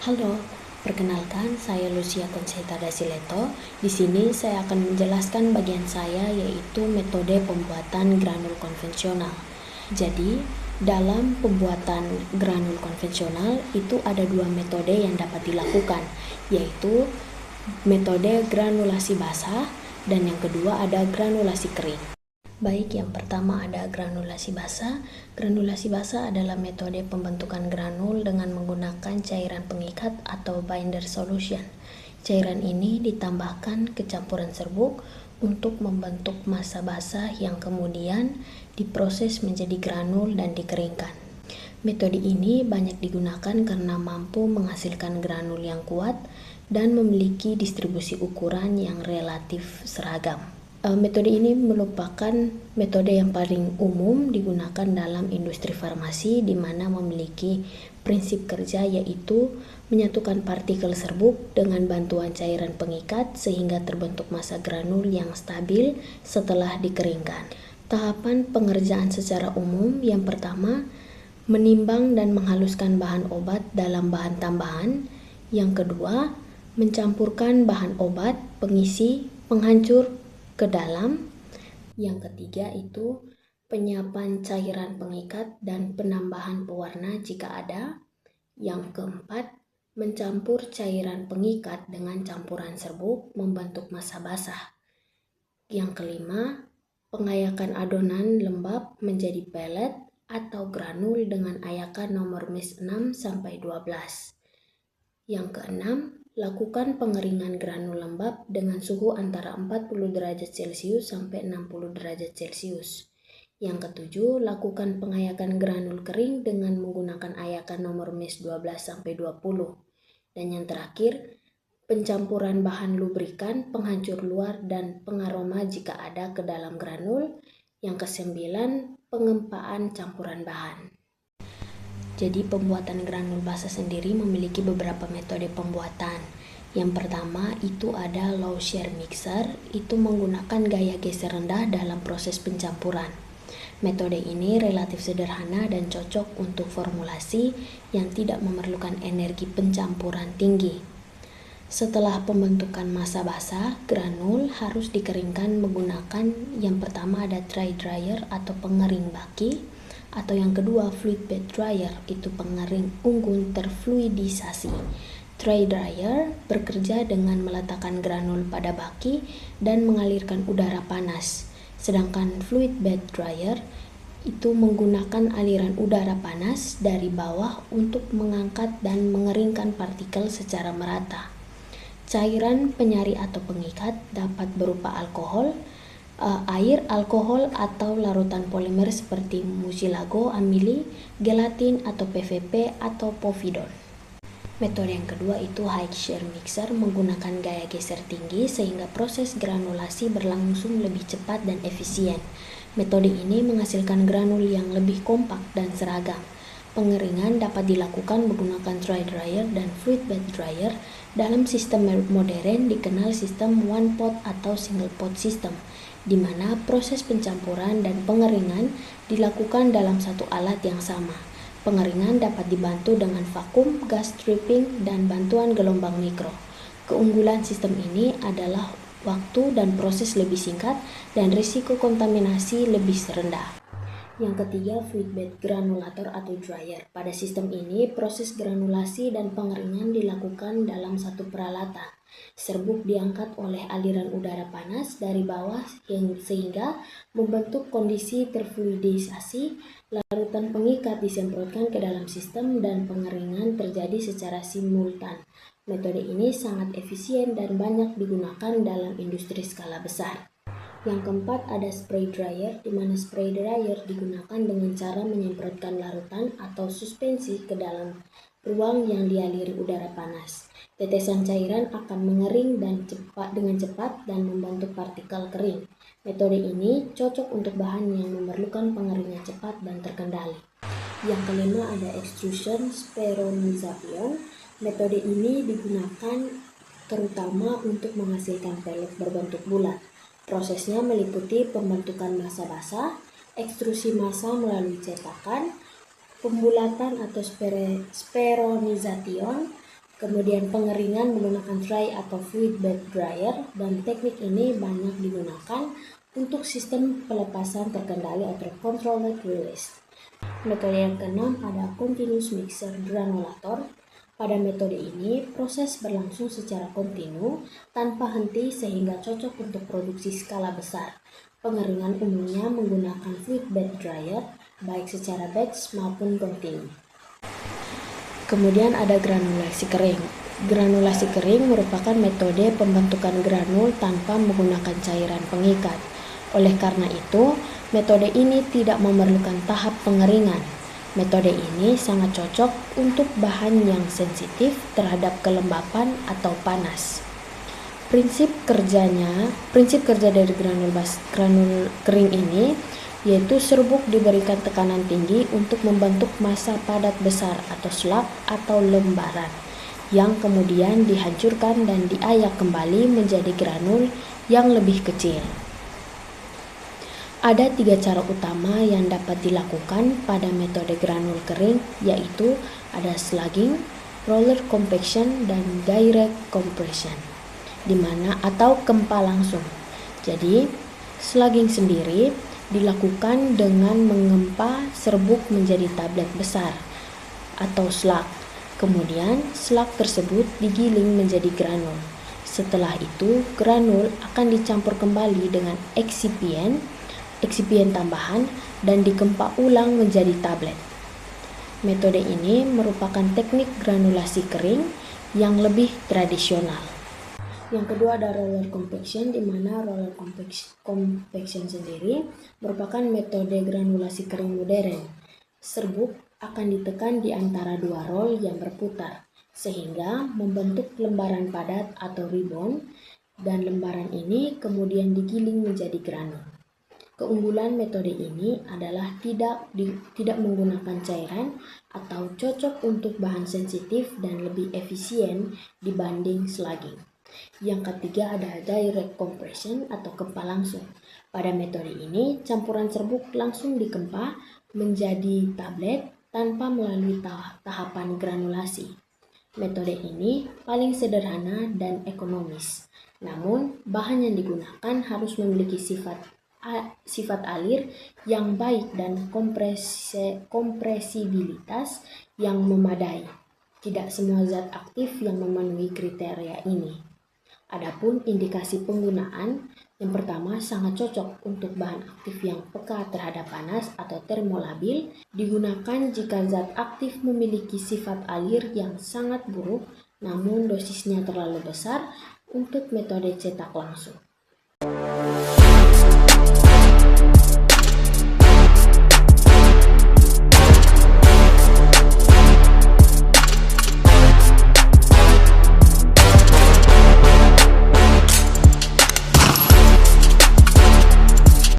Halo, perkenalkan saya Lucia Conceta Dasileto. Di sini saya akan menjelaskan bagian saya yaitu metode pembuatan granul konvensional. Jadi, dalam pembuatan granul konvensional itu ada dua metode yang dapat dilakukan, yaitu metode granulasi basah dan yang kedua ada granulasi kering. Baik, yang pertama ada granulasi basah. Granulasi basah adalah metode pembentukan granul dengan menggunakan cairan pengikat atau binder solution. Cairan ini ditambahkan ke campuran serbuk untuk membentuk massa basah yang kemudian diproses menjadi granul dan dikeringkan. Metode ini banyak digunakan karena mampu menghasilkan granul yang kuat dan memiliki distribusi ukuran yang relatif seragam. Metode ini merupakan metode yang paling umum digunakan dalam industri farmasi, di mana memiliki prinsip kerja yaitu menyatukan partikel serbuk dengan bantuan cairan pengikat sehingga terbentuk massa granul yang stabil setelah dikeringkan. Tahapan pengerjaan secara umum yang pertama, menimbang dan menghaluskan bahan obat dalam bahan tambahan. Yang kedua, mencampurkan bahan obat, pengisi, penghancur ke dalam. Yang ketiga itu penyiapan cairan pengikat dan penambahan pewarna jika ada. Yang keempat, mencampur cairan pengikat dengan campuran serbuk membentuk massa basah. Yang kelima, pengayakan adonan lembab menjadi pelet atau granul dengan ayakan nomor MES 6-12. Yang keenam, lakukan pengeringan granul lembab dengan suhu antara 40 derajat Celcius sampai 60 derajat Celcius. Yang ketujuh, lakukan pengayakan granul kering dengan menggunakan ayakan nomor MES 12-20. Dan yang terakhir, pencampuran bahan lubrikan, penghancur luar, dan pengaroma jika ada ke dalam granul. Yang kesembilan, pengempaan campuran bahan. Jadi pembuatan granul basah sendiri memiliki beberapa metode pembuatan. Yang pertama itu ada low shear mixer, itu menggunakan gaya geser rendah dalam proses pencampuran. Metode ini relatif sederhana dan cocok untuk formulasi yang tidak memerlukan energi pencampuran tinggi. Setelah pembentukan massa basah, granul harus dikeringkan menggunakan yang pertama ada dry dryer atau pengering baki, atau yang kedua fluid bed dryer, itu pengering unggun terfluidisasi. Dry dryer bekerja dengan meletakkan granul pada baki dan mengalirkan udara panas, sedangkan fluid bed dryer itu menggunakan aliran udara panas dari bawah untuk mengangkat dan mengeringkan partikel secara merata. Cairan penyari atau pengikat dapat berupa alkohol, air, alkohol, atau larutan polimer seperti mucilago, amili, gelatin atau PVP atau povidon. Metode yang kedua itu high shear mixer menggunakan gaya geser tinggi sehingga proses granulasi berlangsung lebih cepat dan efisien. Metode ini menghasilkan granul yang lebih kompak dan seragam. Pengeringan dapat dilakukan menggunakan dry dryer dan fluid bed dryer. Dalam sistem modern dikenal sistem one pot atau single pot system, di mana proses pencampuran dan pengeringan dilakukan dalam satu alat yang sama. Pengeringan dapat dibantu dengan vakum, gas stripping, dan bantuan gelombang mikro. Keunggulan sistem ini adalah waktu dan proses lebih singkat dan risiko kontaminasi lebih rendah. Yang ketiga, fluid bed granulator atau dryer. Pada sistem ini, proses granulasi dan pengeringan dilakukan dalam satu peralatan. Serbuk diangkat oleh aliran udara panas dari bawah sehingga membentuk kondisi terfluidisasi. Larutan pengikat disemprotkan ke dalam sistem dan pengeringan terjadi secara simultan. Metode ini sangat efisien dan banyak digunakan dalam industri skala besar. Yang keempat ada spray dryer, di mana spray dryer digunakan dengan cara menyemprotkan larutan atau suspensi ke dalam ruang yang dialiri udara panas. Tetesan cairan akan mengering dengan cepat dan membentuk partikel kering. Metode ini cocok untuk bahan yang memerlukan pengeringan cepat dan terkendali. Yang kelima ada extrusion speronization. Metode ini digunakan terutama untuk menghasilkan pelet berbentuk bulat. Prosesnya meliputi pembentukan massa basah, ekstrusi massa melalui cetakan, pembulatan atau speronization, Kemudian pengeringan menggunakan dry atau fluid bed dryer, dan teknik ini banyak digunakan untuk sistem pelepasan terkendali atau controlled release. Metode yang keenam ada continuous mixer granulator. Pada metode ini, proses berlangsung secara kontinu tanpa henti sehingga cocok untuk produksi skala besar. Pengeringan umumnya menggunakan fluid bed dryer, baik secara batch maupun kontinu. Kemudian ada granulasi kering. Granulasi kering merupakan metode pembentukan granul tanpa menggunakan cairan pengikat. Oleh karena itu, metode ini tidak memerlukan tahap pengeringan. Metode ini sangat cocok untuk bahan yang sensitif terhadap kelembapan atau panas. Prinsip kerja dari granul kering ini yaitu serbuk diberikan tekanan tinggi untuk membentuk massa padat besar atau slag atau lembaran yang kemudian dihancurkan dan diayak kembali menjadi granul yang lebih kecil. Ada 3 cara utama yang dapat dilakukan pada metode granul kering, yaitu ada slugging, roller compaction, dan direct compression, atau kempa langsung. Jadi, slugging sendiri dilakukan dengan mengempa serbuk menjadi tablet besar atau slag. Kemudian, slag tersebut digiling menjadi granul. Setelah itu, granul akan dicampur kembali dengan eksipien tambahan dan dikempa ulang menjadi tablet. Metode ini merupakan teknik granulasi kering yang lebih tradisional. Yang kedua ada roller compaction, di mana roller compaction sendiri merupakan metode granulasi kering modern. Serbuk akan ditekan di antara 2 roll yang berputar sehingga membentuk lembaran padat atau ribbon, dan lembaran ini kemudian digiling menjadi granul. Keunggulan metode ini adalah tidak menggunakan cairan atau cocok untuk bahan sensitif dan lebih efisien dibanding slugging. Yang ketiga ada direct compression atau kempa langsung. Pada metode ini, campuran serbuk langsung dikempa menjadi tablet tanpa melalui tahapan granulasi. Metode ini paling sederhana dan ekonomis. Namun, bahan yang digunakan harus memiliki sifat alir yang baik dan kompresibilitas yang memadai. Tidak semua zat aktif yang memenuhi kriteria ini. Adapun indikasi penggunaan, yang pertama sangat cocok untuk bahan aktif yang peka terhadap panas atau termolabil. Digunakan jika zat aktif memiliki sifat alir yang sangat buruk namun dosisnya terlalu besar untuk metode cetak langsung.